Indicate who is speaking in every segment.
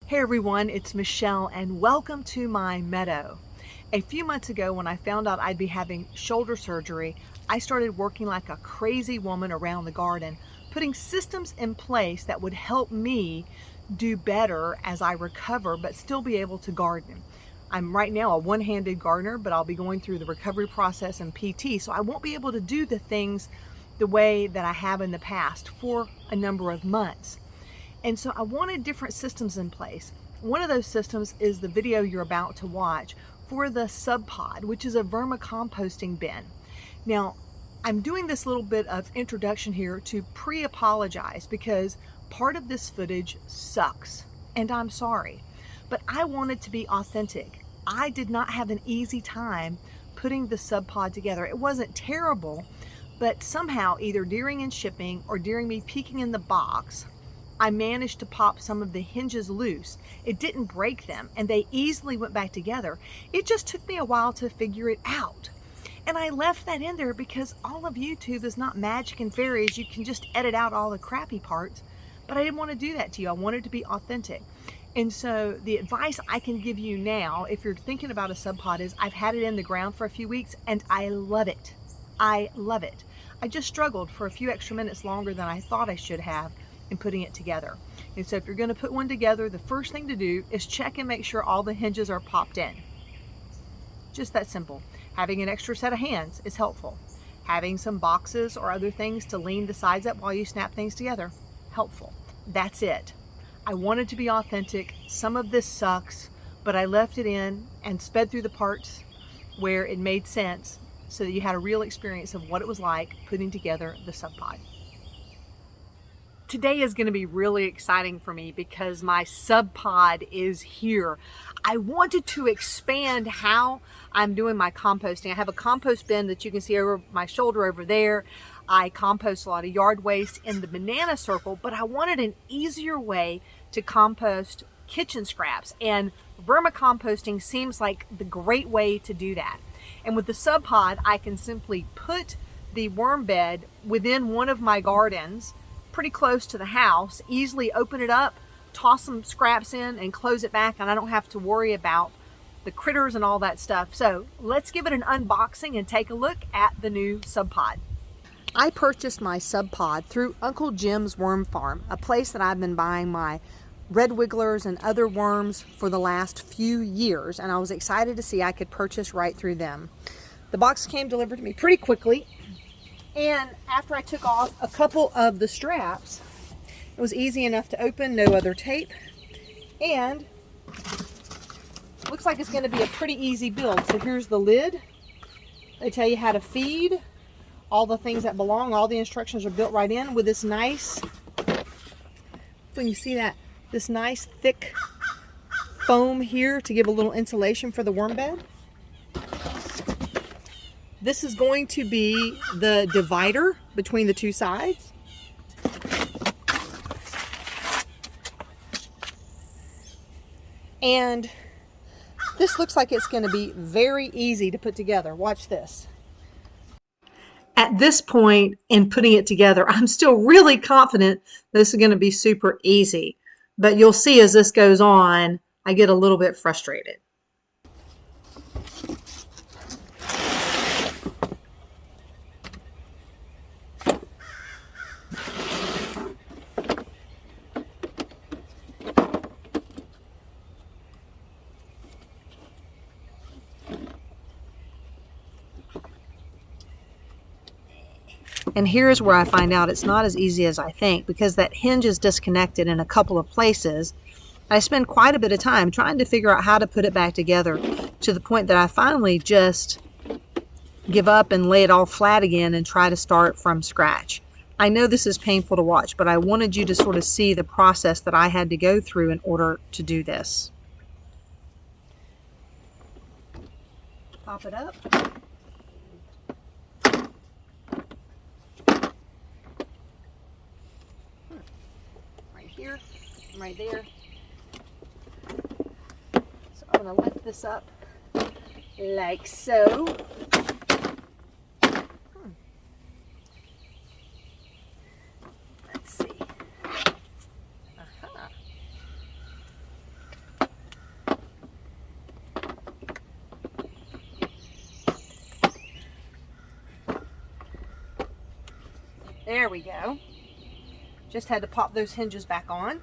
Speaker 1: Hey everyone, it's Michelle and welcome to my meadow. A few months ago when I found out I'd be having shoulder surgery, I started working like a crazy woman around the garden, putting systems in place that would help me do better as I recover but still be able to garden. I'm right now a one-handed gardener, but I'll be going through the recovery process and PT, so I won't be able to do the things the way that I have in the past for a number of months. And so I wanted different systems in place. One of those systems is the video you're about to watch for the Subpod, which is a vermicomposting bin. Now, I'm doing this little bit of introduction here to pre-apologize because part of this footage sucks, and I'm sorry. But I wanted to be authentic. I did not have an easy time putting the Subpod together. It wasn't terrible, but somehow either during and shipping or during me peeking in the box, I managed to pop some of the hinges loose. It didn't break them and they easily went back together. It just took me a while to figure it out. And I left that in there because all of YouTube is not magic and fairies. You can just edit out all the crappy parts, but I didn't want to do that to you. I wanted to be authentic. And so the advice I can give you now, if you're thinking about a Subpod, is I've had it in the ground for a few weeks and I love it. I love it. I just struggled for a few extra minutes longer than I thought I should have in putting it together. And so if you're going to put one together, the first thing to do is check and make sure all the hinges are popped in. Just that simple. Having an extra set of hands is helpful. Having some boxes or other things to lean the sides up while you snap things together, helpful. That's it. I wanted to be authentic. Some of this sucks, but I left it in and sped through the parts where it made sense so that you had a real experience of what it was like putting together the Subpod. Today is going to be really exciting for me because my Subpod is here. I wanted to expand how I'm doing my composting. I have a compost bin that you can see over my shoulder over there. I compost a lot of yard waste in the banana circle, but I wanted an easier way to compost kitchen scraps, and vermicomposting seems like the great way to do that. And with the Subpod, I can simply put the worm bed within one of my gardens pretty close to the house, easily open it up, toss some scraps in and close it back, and I don't have to worry about the critters and all that stuff. So let's give it an unboxing and take a look at the new Subpod. I purchased my Subpod through Uncle Jim's Worm Farm, a place that I've been buying my red wigglers and other worms for the last few years, and I was excited to see I could purchase right through them. The box came delivered to me pretty quickly. And after I took off a couple of the straps, it was easy enough to open, no other tape, and looks like it's going to be a pretty easy build. So here's the lid. They tell you how to feed, all the things that belong, all the instructions are built right in with this nice, when you see that, this nice thick foam here to give a little insulation for the worm bed. This is going to be the divider between the two sides. And this looks like it's going to be very easy to put together. Watch this. At this point in putting it together, I'm still really confident this is going to be super easy. But you'll see as this goes on, I get a little bit frustrated. And here's where I find out it's not as easy as I think, because that hinge is disconnected in a couple of places. I spend quite a bit of time trying to figure out how to put it back together to the point that I finally just give up and lay it all flat again and try to start from scratch. I know this is painful to watch, but I wanted you to sort of see the process that I had to go through in order to do this. Pop it up. Here, right there. So I'm going to lift this up like so. Let's see. There we go. Just had to pop those hinges back on.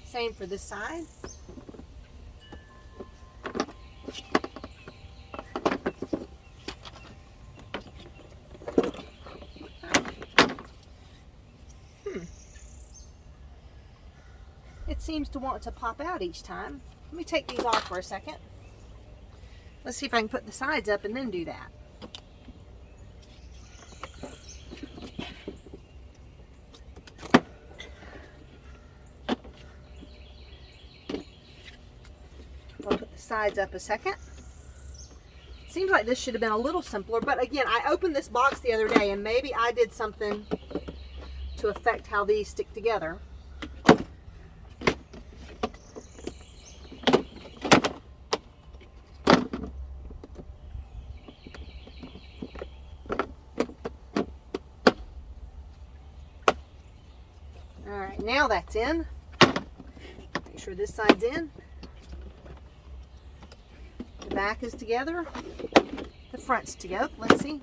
Speaker 1: Same for this side. It seems to want to pop out each time. Let me take these off for a second. Let's see if I can put the sides up and then do that. I'll put the sides up a second. Seems like this should have been a little simpler, but again, I opened this box the other day and maybe I did something to affect how these stick together. All right, now that's in. Make sure this side's in. The back is together. The front's together. Let's see.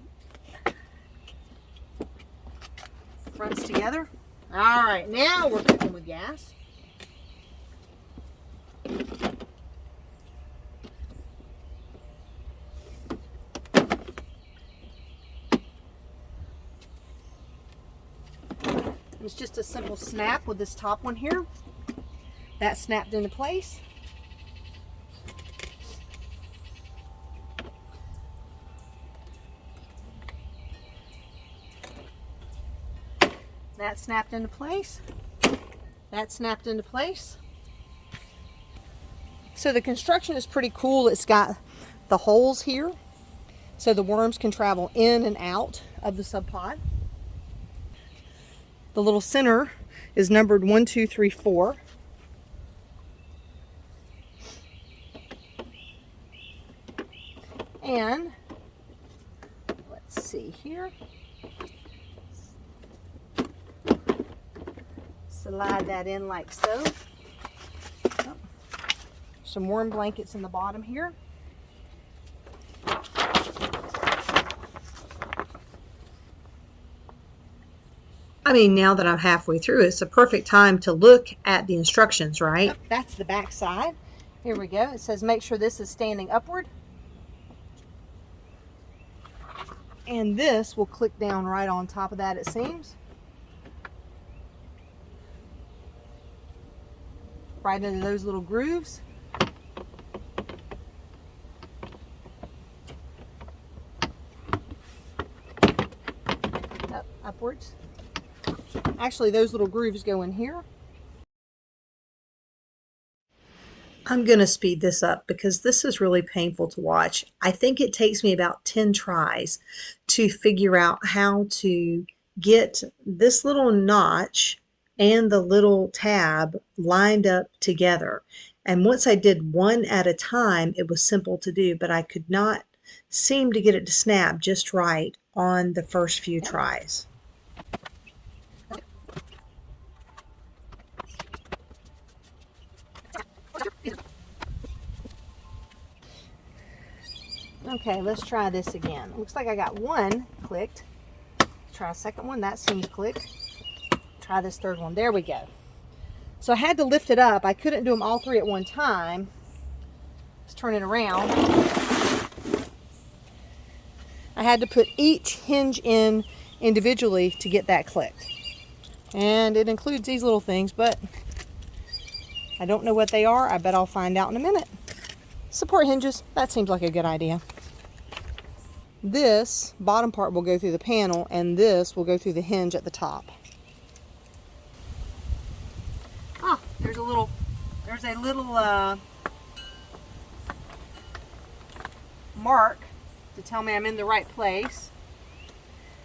Speaker 1: Front's together. All right, now we're cooking with gas. It's just a simple snap with this top one here. That snapped into place. That snapped into place. That snapped into place. So the construction is pretty cool. It's got the holes here so the worms can travel in and out of the Subpod. The little center is numbered 1, 2, 3, 4. And let's see here. Slide that in like so. Oh, some worm blankets in the bottom here. I mean, now that I'm halfway through, it's a perfect time to look at the instructions, right? That's the back side. Here we go. It says make sure this is standing upward. And this will click down right on top of that, it seems. Right into those little grooves. Upwards. Actually, those little grooves go in here. I'm going to speed this up because this is really painful to watch. I think it takes me about 10 tries to figure out how to get this little notch and the little tab lined up together. And once I did one at a time, it was simple to do, but I could not seem to get it to snap just right on the first few tries. Okay, let's try this again. Looks like I got one clicked. Try a second one. That seems clicked. Try this third one. There we go. So I had to lift it up. I couldn't do them all three at one time. Let's turn it around. I had to put each hinge in individually to get that clicked. And it includes these little things, but I don't know what they are. I bet I'll find out in a minute. Support hinges. That seems like a good idea. This bottom part will go through the panel and this will go through the hinge at the top. Ah, there's a little mark to tell me I'm in the right place.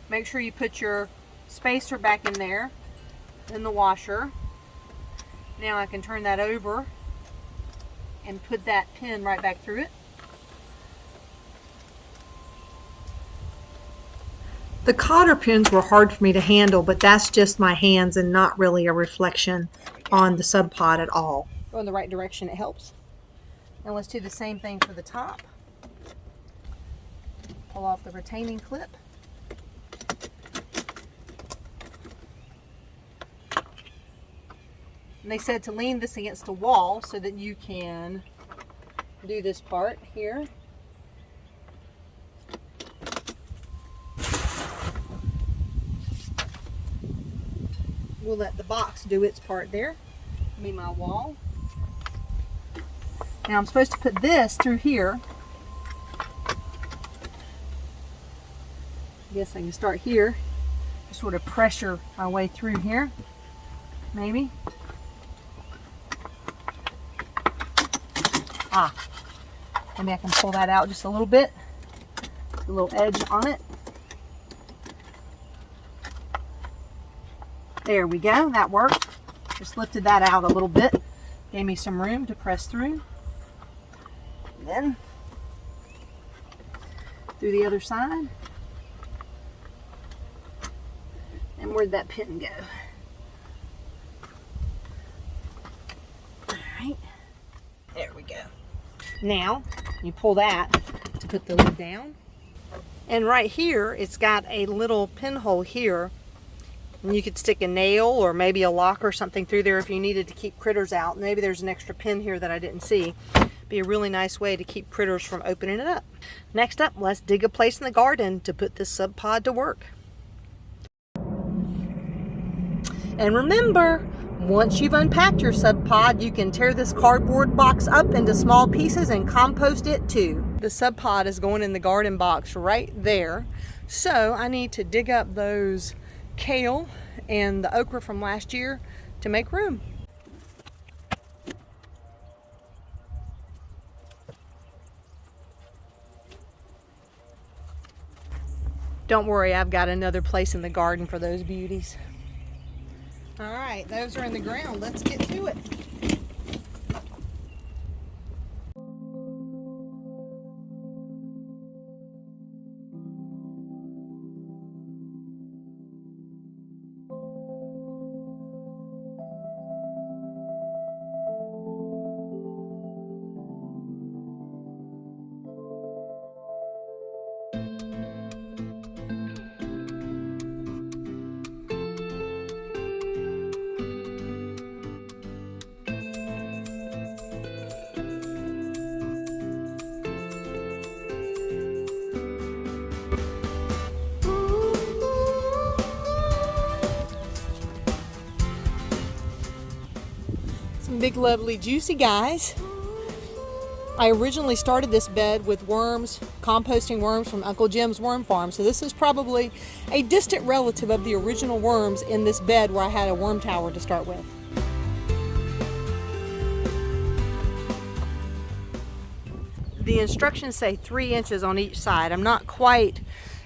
Speaker 1: Make sure you put your spacer back in there, in the washer. Now I can turn that over and put that pin right back through it. The cotter pins were hard for me to handle, but that's just my hands and not really a reflection on the Subpod at all. Go in the right direction, it helps. And let's do the same thing for the top. Pull off the retaining clip. And they said to lean this against the wall so that you can do this part here. We'll let the box do its part there. Be my wall. Now I'm supposed to put this through here. I guess I can start here. Just sort of pressure my way through here. Maybe. Maybe I can pull that out just a little bit. A little edge on it. There we go, that worked. Just lifted that out a little bit. Gave me some room to press through. And then through the other side. And where'd that pin go? All right, there we go. Now you pull that to put the lid down. And right here, it's got a little pinhole here. And you could stick a nail or maybe a lock or something through there if you needed to keep critters out. Maybe there's an extra pin here that I didn't see. Be a really nice way to keep critters from opening it up. Next up, let's dig a place in the garden to put this Subpod to work. And remember, once you've unpacked your Subpod, you can tear this cardboard box up into small pieces and compost it too. The Subpod is going in the garden box right there. So I need to dig up those kale and the okra from last year to make room. Don't worry, I've got another place in the garden for those beauties. All right, those are in the ground. Let's get to it. Big lovely juicy guys. I originally started this bed with worms, composting worms from Uncle Jim's worm farm, so this is probably a distant relative of the original worms in this bed where I had a worm tower to start with. The instructions say 3 inches on each side. I'm not quite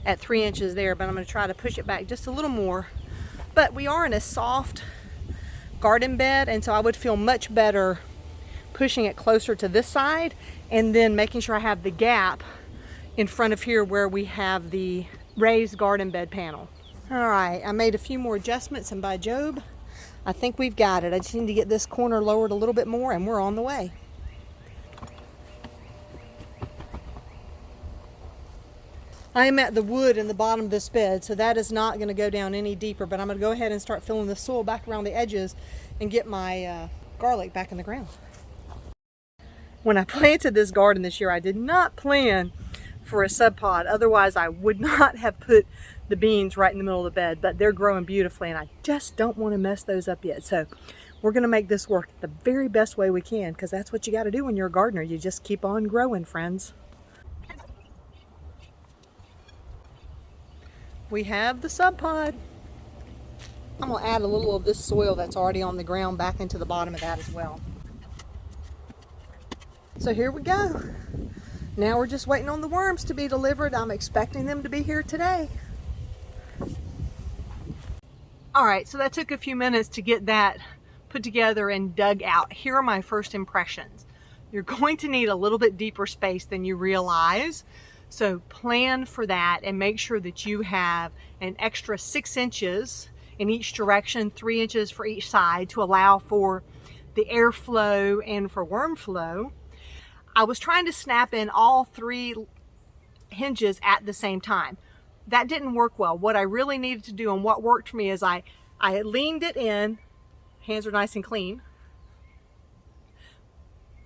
Speaker 1: at 3 inches there, but I'm going to try to push it back just a little more. But we are in a soft garden bed, and so I would feel much better pushing it closer to this side and then making sure I have the gap in front of here where we have the raised garden bed panel. All right, I made a few more adjustments, and by Job, I think we've got it. I just need to get this corner lowered a little bit more and we're on the way. I am at the wood in the bottom of this bed, so that is not going to go down any deeper, but I'm going to go ahead and start filling the soil back around the edges and get my garlic back in the ground. When I planted this garden this year, I did not plan for a Subpod. Otherwise, I would not have put the beans right in the middle of the bed, but they're growing beautifully and I just don't want to mess those up yet. So we're going to make this work the very best way we can, because that's what you got to do when you're a gardener. You just keep on growing, friends. We have the Subpod. I'm going to add a little of this soil that's already on the ground back into the bottom of that as well. So here we go. Now we're just waiting on the worms to be delivered. I'm expecting them to be here today. All right, so that took a few minutes to get that put together and dug out. Here are my first impressions. You're going to need a little bit deeper space than you realize. So plan for that and make sure that you have an extra 6 inches in each direction, 3 inches for each side to allow for the airflow and for worm flow. I was trying to snap in all 3 hinges at the same time. That didn't work well. What I really needed to do and what worked for me is I leaned it in. Hands are nice and clean.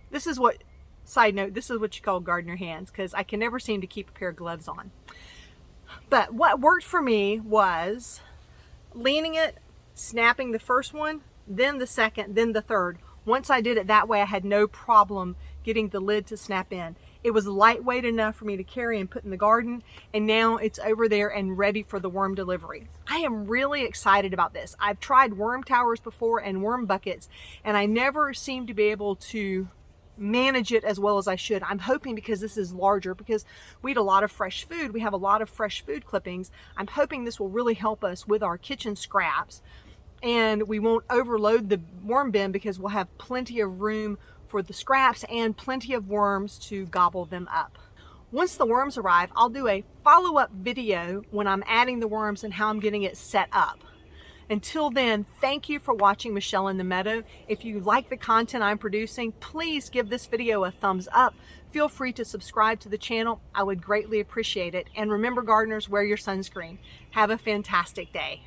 Speaker 1: This is what, side note, this is what you call gardener hands, because I can never seem to keep a pair of gloves on. But what worked for me was leaning it, snapping the first one, then the second, then the third. Once I did it that way, I had no problem getting the lid to snap in. It was lightweight enough for me to carry and put in the garden, and now it's over there and ready for the worm delivery. I am really excited about this. I've tried worm towers before and worm buckets, and I never seem to be able to manage it as well as I should. I'm hoping, because this is larger, because we eat a lot of fresh food, we have a lot of fresh food clippings, I'm hoping this will really help us with our kitchen scraps, and we won't overload the worm bin because we'll have plenty of room for the scraps and plenty of worms to gobble them up. Once the worms arrive, I'll do a follow-up video when I'm adding the worms and how I'm getting it set up. Until then, thank you for watching Michelle in the Meadow. If you like the content I'm producing, please give this video a thumbs up. Feel free to subscribe to the channel. I would greatly appreciate it. And remember, gardeners, wear your sunscreen. Have a fantastic day.